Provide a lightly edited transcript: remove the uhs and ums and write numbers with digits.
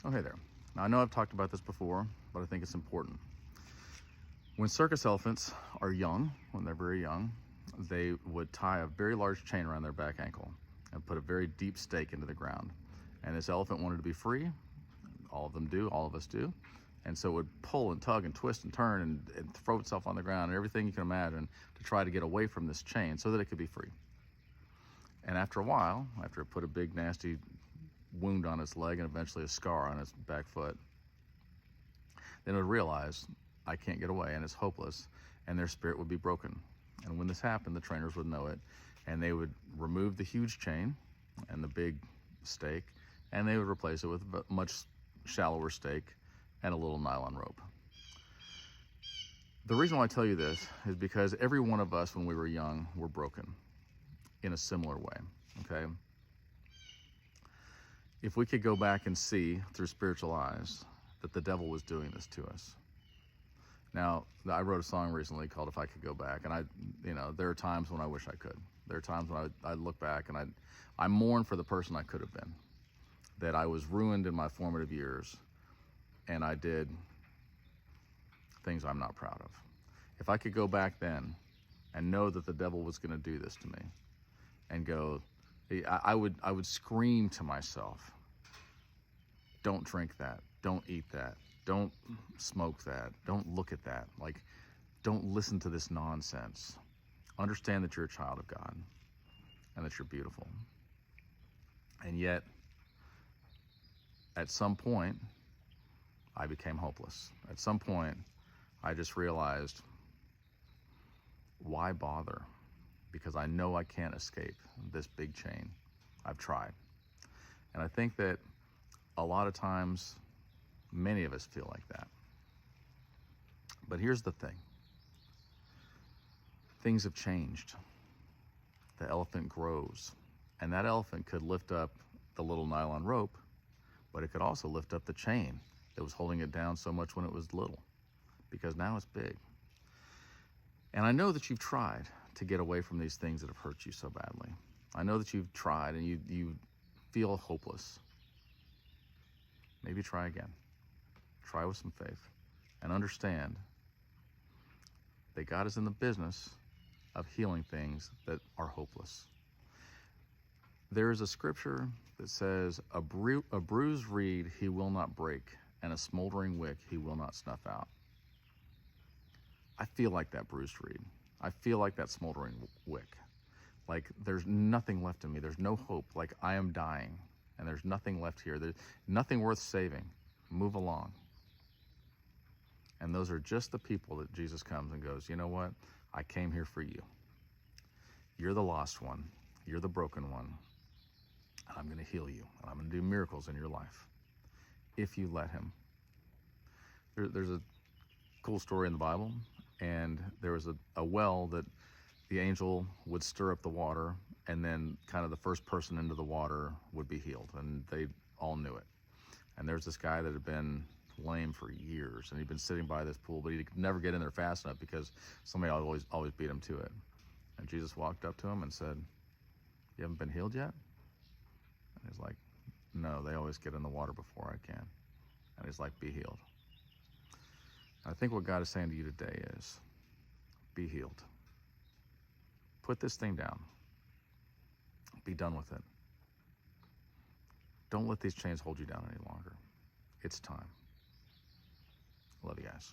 Oh, hey there. Now, I know I've talked about this before, but I think it's important. When circus elephants are young, when they're very young, they would tie a very large chain around their back ankle and put a very deep stake into the ground. And this elephant wanted to be free. All of them do, all of us do. And so it would pull and tug and twist and turn and throw itself on the ground and everything you can imagine to try to get away from this chain so that it could be free. And after a while, after it put a big nasty wound on its leg and eventually a scar on its back foot, then it would realize, I can't get away, and it's hopeless, and their spirit would be broken. And when this happened, the trainers would know it, and they would remove the huge chain and the big stake, and they would replace it with a much shallower stake and a little nylon rope. The reason why I tell you this is because every one of us, when we were young, were broken in a similar way, okay? If we could go back and see through spiritual eyes that the devil was doing this to us. Now, I wrote a song recently called If I Could Go Back, and there are times when I wish I could. There are times when I look back and I mourn for the person I could have been, that I was ruined in my formative years, and I did things I'm not proud of. If I could go back then and know that the devil was going to do this to me, and go, I would scream to myself, don't drink that, don't eat that, don't smoke that, don't look at that, like, don't listen to this nonsense. Understand that you're a child of God and that you're beautiful. And yet, at some point, I became hopeless. At some point, I just realized, why bother? Because I know I can't escape this big chain. I've tried. And I think that a lot of times, many of us feel like that. But here's the thing. Things have changed. The elephant grows. And that elephant could lift up the little nylon rope, but it could also lift up the chain that was holding it down so much when it was little, because now it's big. And I know that you've tried to get away from these things that have hurt you so badly. I know that you've tried and you feel hopeless. Maybe try again. Try with some faith and understand that God is in the business of healing things that are hopeless. There is a scripture that says, a bruised reed he will not break, and a smoldering wick he will not snuff out. I feel like that bruised reed. I feel like that smoldering wick. Like there's nothing left in me. There's no hope. Like I am dying and there's nothing left here. There's nothing worth saving. Move along. And those are just the people that Jesus comes and goes, you know what? I came here for you. You're the lost one. You're the broken one. And I'm going to heal you. And I'm going to do miracles in your life if you let him. There's a cool story in the Bible. And there was a well that the angel would stir up the water, and then kind of the first person into the water would be healed, and they all knew it. And there's this guy that had been lame for years, and he'd been sitting by this pool, but he could never get in there fast enough because somebody always beat him to it. And Jesus walked up to him and said, you haven't been healed yet? And he's like, no, they always get in the water before I can. And he's like, be healed. I think what God is saying to you today is, be healed. Put this thing down. Be done with it. Don't let these chains hold you down any longer. It's time. Love you guys.